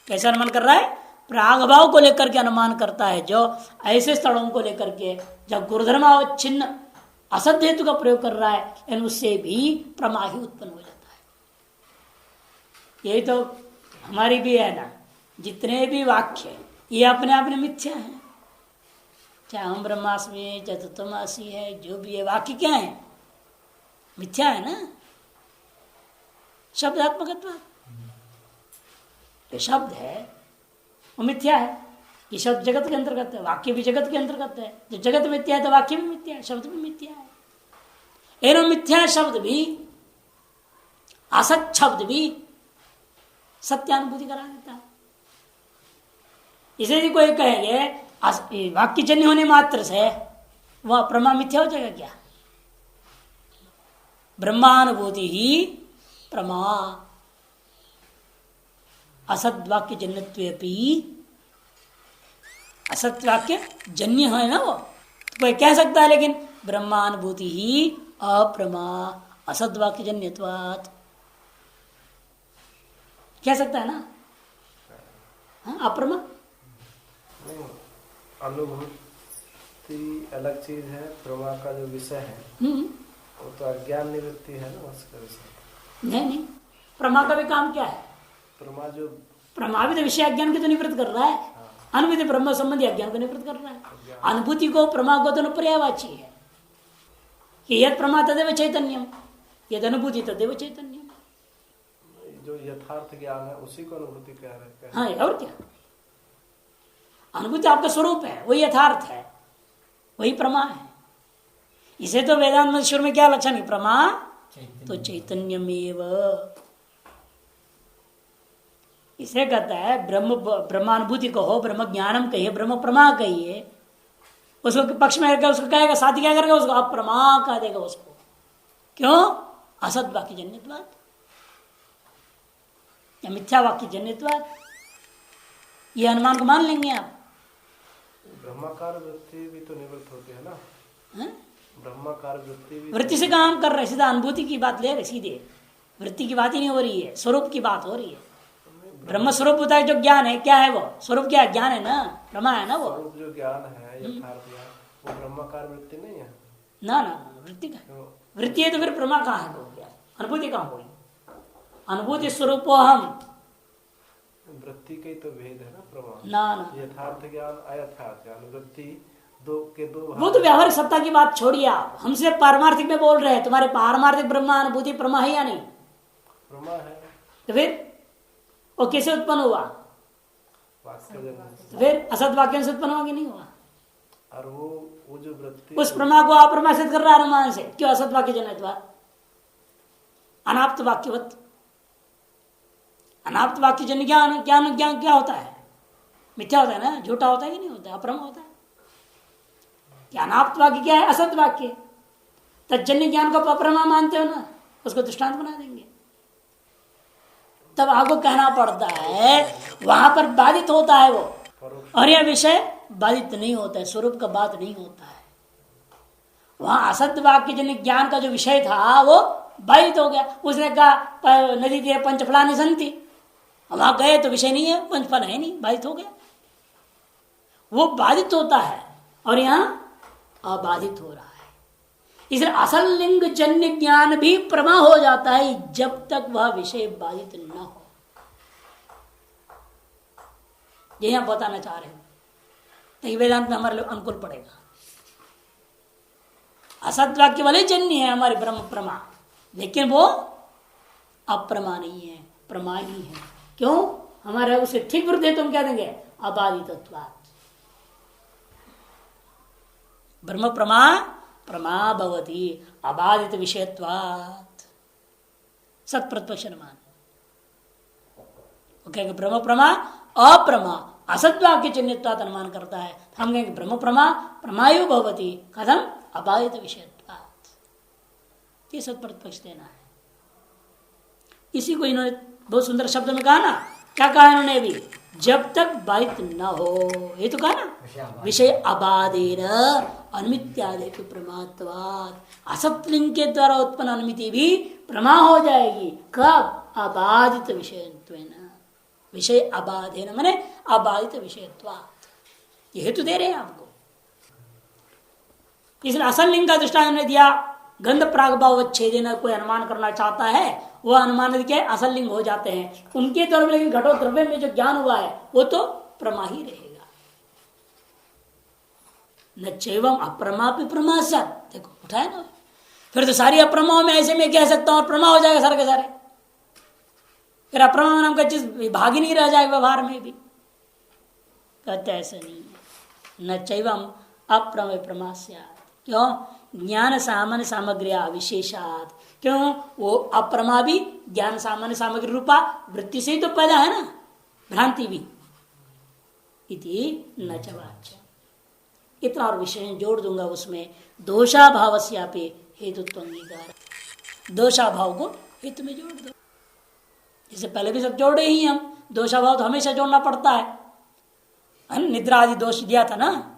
कैसा अनुमान कर रहा है? प्रागभाव को लेकर के अनुमान करता है, जो ऐसे स्थलों को लेकर के जब गुरुधर्मावच्छिन्न असत हेतु का प्रयोग कर रहा है, उससे भी प्रमा ही उत्पन्न हो जाता है। यही तो हमारी भी है ना, जितने भी वाक्य ये अपने आप में मिथ्या है, चाहे हम ब्रह्मास्मि चाहे तत्त्वमसि है, जो भी है वाक्य क्या है? मिथ्या है ना। शब्दात्मकत्व, जो शब्द है वो मिथ्या है। ये शब्द जगत के अंतर्गत है, वाक्य भी जगत के अंतर्गत है। जब जगत मिथ्या है तो वाक्य भी मिथ्या है, शब्द भी मिथ्या है। एवं मिथ्या शब्द भी, असत शब्द भी सत्यानुभूति करा देता है। इसे भी कोई कहेंगे वाक्य जन्य होने मात्र से वह प्रमा मिथ्या हो जाएगा क्या? ब्रह्मानुभूति ही प्रमा, असत वाक्य जन्यत्वेपि, असत वाक्य जन्य है ना वो, तो कोई कह सकता है, लेकिन ब्रह्मानुभूति ही अप्रमा असत वाक्य जन्यत्वात् कह सकता है ना। हाँ, अप्रमा
अनुभूति अलग चीज है, प्रमा का जो विषय है वो तो अज्ञान निवृत्ति है ना, उसका विषय
नहीं। प्रमा का भी काम क्या है?
प्रमा जो
प्रमा भी तो विषय अज्ञान को तो निवृत्त कर रहा है। अनुभूति ब्रह्म संबंधी अज्ञान को निवृत्त कर रहा है। अनुभूति को प्रमा को तो पर्यायवाची है कि यद प्रमा तदेव चैतन्यम, यद अनुभूति तदेव चैतन्यम।
जो यथार्थ ज्ञान है उसी को अनुभूति कह रहे हैं।
हाँ, और क्या? अनुभूति आपका स्वरूप है, वही यथार्थ है, वही प्रमा है। इसे तो वेदांत में शुरू में क्या लक्षण है? प्रमा तो चैतन्यमेव। इसे कहता है ब्रह्मानुभूति कहो, ब्रह्म ज्ञानम कहिए, ब्रह्म प्रमा कहिए। उसको पक्ष में करके उसको कहेगा, साथी क्या करेगा? उसको अप्रमा कह देगा उसको। क्यों? असत वाक्य जन्यत्वात् या मिथ्या वाक्य जन्यत्वात्। ये अनुमान को मान लेंगे आप।
ब्रह्माकार वृत्ति भी तो निवृत्त होती है ना। ब्रह्माकार वृत्ति भी,
वृत्ति से काम कर रहे, सीधा अनुभूति की बात ले रहे, सीधे वृत्ति की बात ही नहीं हो रही है, स्वरूप की बात हो रही है। ब्रह्म स्वरूप होता है जो ज्ञान है, क्या है वो स्वरूप? क्या है? ज्ञान है ना, प्रमा है ना वो।
स्वरूप जो ज्ञान है, यथार्थ ज्ञान, वो ब्रह्माकार वृत्ति नहीं है
ना। वृत्ति का वृत्ति है तो फिर प्रमा कहाँ है? हो गया अनुभूति कहाँ हुई? अनुभूति स्वरूप हम
वृत्ति के तो भेद है ना प्रमा
ना।
यथार्थ ज्ञान अयथार्थ ज्ञान, वृत्ति दो के दो।
वो तो व्यावहारिक सत्ता की बात छोड़िए आप, हमसे पारमार्थिक में बोल रहे हैं। तुम्हारे पारमार्थिक ब्रह्मा अनुभूति प्रमा है या नहीं?
प्रमा है।
तो फिर वो कैसे उत्पन्न हुआ?
तो
फिर असत वाक्य से उत्पन्न हुआ कि नहीं हुआ?
और वो जो वृत्ति
उस प्रमा को अप्रमा सिद्ध कर रहा है अनुमान से। क्यों? असत वाक्य जन्यत्वात्, अनाप्त वाक्यवत। अनाप्त वाक्य जन्य ज्ञान क्या होता है? मिथ्या होता है ना, झूठा होता है कि नहीं होता? अप्रमा होता है। क्या अनाप्त वाक्य क्या है? असत वाक्य। तज्जन्य ज्ञान को अप्रमा मानते हो ना, उसको दृष्टांत बना देंगे। तब आपको कहना पड़ता है वहां पर बाधित होता है वो, और यह विषय बाधित नहीं होता है, स्वरूप का बात नहीं होता है। वहां असत वाक्य जन्य ज्ञान का जो विषय था वो बाधित हो गया। उसने कहा नदी के पंचफलानि संति, वहां गए तो विषय नहीं है, पंचफल है नहीं, बाधित हो गया। वो बाधित होता है। और यहाँ अबाधित हो रहा है। इसलिए असल लिंग जन्य ज्ञान भी प्रमा हो जाता है जब तक वह विषय बाधित न हो। यही हम बताना चाह रहे हैं, तो वेदांत में हमारे अनुकूल पड़ेगा। असत वाक्य वाले जन्य है हमारे ब्रह्म प्रमा, लेकिन वो अप्रमा नहीं है, प्रमा ही है। क्यों? हमारे उसे ठीक विरुद्ध है, तुम क्या देंगे? अबाधितत्वात्। ब्रह्म प्रमा प्रमा भवति अबाधित विषयत्वात्। सत प्रतिपक्ष अनुमान कहेंगे ब्रह्म प्रमा अप्रमा असत वाक्य जन्यत्वात् अनुमान करता है। हम कहेंगे ब्रह्म प्रमा प्रमायु भवति कथम? अबाधित विषयत्वात्। ये सत प्रतिपक्ष देना है। इसी को इन्होंने बहुत सुंदर शब्द में कहा ना, क्या कहा इन्होंने भी? जब तक बाधित न हो, ये तो कहा ना, विषय अबाधेन अनुमित्यादि प्रमात्वात्। असत लिंग के द्वारा उत्पन्न अनुमिति भी प्रमा हो जाएगी। कब? अबाधित विषयत्वेन। विषय अबाधेन माने अबाधित विषयत्वात्। ये हेतु दे रहे हैं आपको। इसलिए असल लिंग का दृष्टांत हमने दिया। गंध प्रागभाव अच्छेदेन कोई अनुमान करना चाहता है, वह अनुमान के असल लिंग हो जाते हैं उनके तौर पर। लेकिन घटो द्रव्य में जो ज्ञान हुआ है वो तो प्रमा ही रहेगा। न चैवम अप्रमा भी प्रमा स्यात्। देखो उठाए ना, फिर तो सारी अप्रमाओं में ऐसे में कह सकता हूं और प्रमा हो जाएगा सारे के सारे। फिर अप्रमा नाम का चीज भाग ही नहीं रह जाएगा व्यवहार में भी। कहते ऐसा नहीं है। न चैवम अप्रमा प्रमा स्यात्। क्यों? ज्ञान सामान्य सामग्री विशेषात। क्यों? वो अप्रमा भी ज्ञान सामान्य सामग्री रूपा वृत्ति से ही तो पैदा है ना, भ्रांति भी। इति न च वाच्य। इतना और विषय जोड़ दूंगा उसमें। दोषाभाव से हेतुत्व अंगीकार। दोषाभाव को हित में जोड़ दो। जैसे पहले भी सब जोड़े ही हम। दोषाभाव तो हमेशा जोड़ना पड़ता है। निद्रा आदि दोष दिया था ना,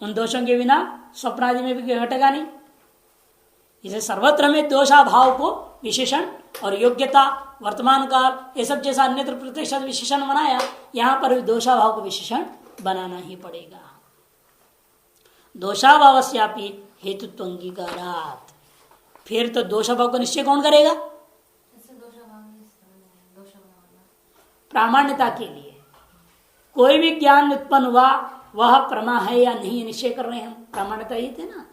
उन दोषों के बिना स्वप्न आदि में भी घटेगा नहीं। इसे सर्वत्र में दोषाभाव को विशेषण और योग्यता वर्तमान काल ये सब जैसा अन्यत्र प्रत्यक्ष विशेषण बनाया, यहां पर भी दोषाभाव को विशेषण बनाना ही पड़ेगा। दोषाभावस्यापि हेतुत्व अंगीकारात्। फिर तो दोषाभाव को निश्चय कौन करेगा? प्रामाण्यता के लिए कोई भी ज्ञान उत्पन्न हुआ वह प्रमा है या नहीं निश्चय कर रहे हैं हम। प्रामाण्यता ही थे ना,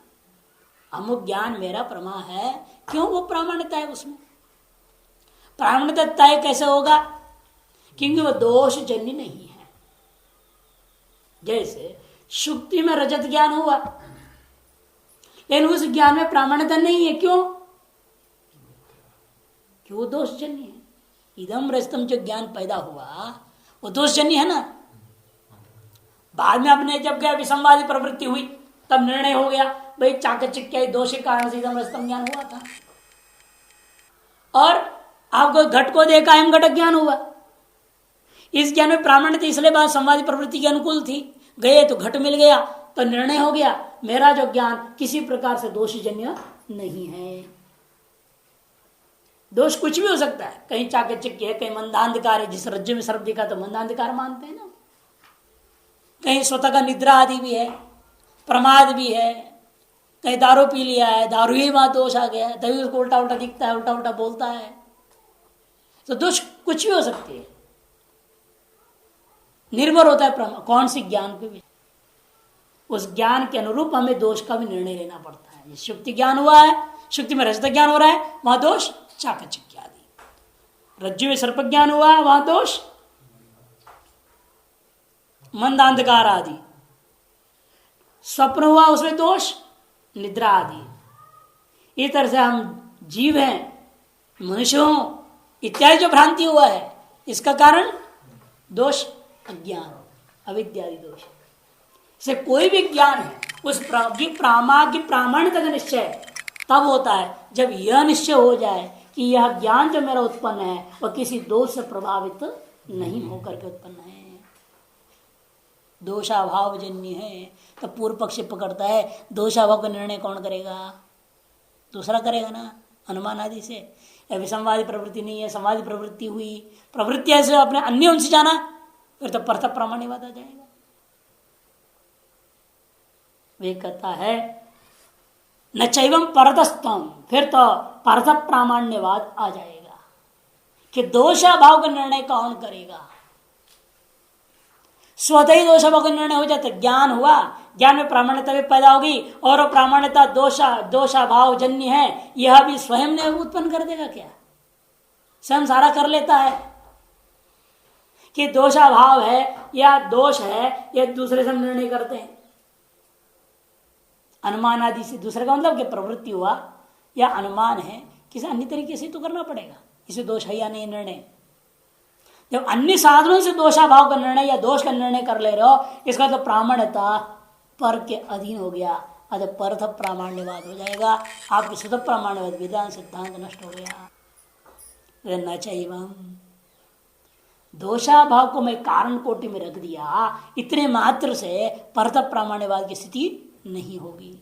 अमुक ज्ञान मेरा प्रमा है। क्यों? वो प्रामाण्यता है उसमें। प्रामाण्यता तय कैसे होगा? क्योंकि वो दोष जन्य नहीं है। जैसे शुक्ति में रजत ज्ञान हुआ, लेकिन उस ज्ञान में प्रामाण्यता नहीं है। क्यों? क्यों? दोष जन्य है। इदम रजतम जो ज्ञान पैदा हुआ वो दोष जन्य है ना। बाद में अपने जब गया विसंवादी प्रवृत्ति हुई तब निर्णय हो गया भाई चाकचक्य दोष के कारण से इदम रजतम ज्ञान हुआ था। और आपको घट को देखा एम घटक ज्ञान हुआ। इस ज्ञान में प्रामाण्यता इसलिए बात संवादी प्रवृत्ति के अनुकूल थी। गए तो घट मिल गया तो निर्णय हो गया मेरा जो ज्ञान किसी प्रकार से दोषजन्य नहीं है। दोष कुछ भी हो सकता है, कहीं चाकचक्य है, कहीं मंदांधकार है। जिस रज्जु में सर्प दिखा तो मंदांधकार मानते हैं ना। कहीं स्वतः का निद्रा आदि भी है, प्रमाद भी है। कहीं दारू पी लिया है, दारू ही वहां दोष आ गया है, तभी उसको उल्टा उल्टा दिखता है, उल्टा उल्टा बोलता है। तो दोष कुछ भी हो सकती है। निर्भर होता है कौन सी ज्ञान पे भी। उस ज्ञान के अनुरूप हमें दोष का भी निर्णय लेना पड़ता है। शुक्ति ज्ञान हुआ है, शुक्ति में रजत ज्ञान हो रहा है, वहां दोष चाकचक्य आदि। रज्जु में सर्प ज्ञान हुआ है, वहां दोष मंदांधकार आदि। स्वप्न हुआ उसमें दोष निद्रा आदि। इस तरह से हम जीव हैं, मनुष्य हो इत्यादि जो भ्रांति हुआ है इसका कारण दोष अज्ञान अविद्यादि दोष। से कोई भी ज्ञान है उस प्रामाण्यता का निश्चय तब होता है जब यह निश्चय हो जाए कि यह ज्ञान जो मेरा उत्पन्न है वह किसी दोष से प्रभावित नहीं होकर के उत्पन्न है, दोषाभाव जन्य है। तो पूर्व पक्ष पकड़ता है दोषाभाव का निर्णय कौन करेगा? दूसरा करेगा ना, अनुमान आदि से। अभी संवादी प्रवृत्ति नहीं है, संवादी प्रवृत्ति हुई, प्रवृत्ति ऐसे अपने अन्य उनसे जाना, फिर तो परत प्रामाण्यवाद आ जाएगा। वे कहता है न चैवम परतस्तम, फिर तो परत प्रामाण्यवाद आ जाएगा कि दोषाभाव का निर्णय कौन करेगा। स्वतः ही दोषाभाव का निर्णय हो जाता, ज्ञान हुआ, ज्ञान में प्रामाण्यता भी पैदा होगी और प्रामाण्यता दोषाभाव जन्य है, यह भी स्वयं ने उत्पन्न कर देगा क्या? स्वयं सारा कर लेता है कि दोषाभाव है या दोष है, यह दूसरे से निर्णय करते हैं। अनुमान आदि से दूसरे का मतलब कि प्रवृत्ति हुआ या अनुमान है, किसी अन्य तरीके से तो करना पड़ेगा, इसे दोष है या नहीं निर्णय। जब अन्य साधनों से दोषाभाव का निर्णय या दोष का निर्णय कर ले रहे हो, इसका तो प्रामाण्यता पर के अधीन हो गया, अतः परथ प्रामाण्यवाद हो जाएगा, आपकी स्वतः प्रामाण्यवाद वेदांत सिद्धांत नष्ट हो गया। न चाहिए दोषाभाव को मैं कारण कोटि में रख दिया, इतने मात्र से परथ प्रामाण्यवाद की स्थिति नहीं होगी।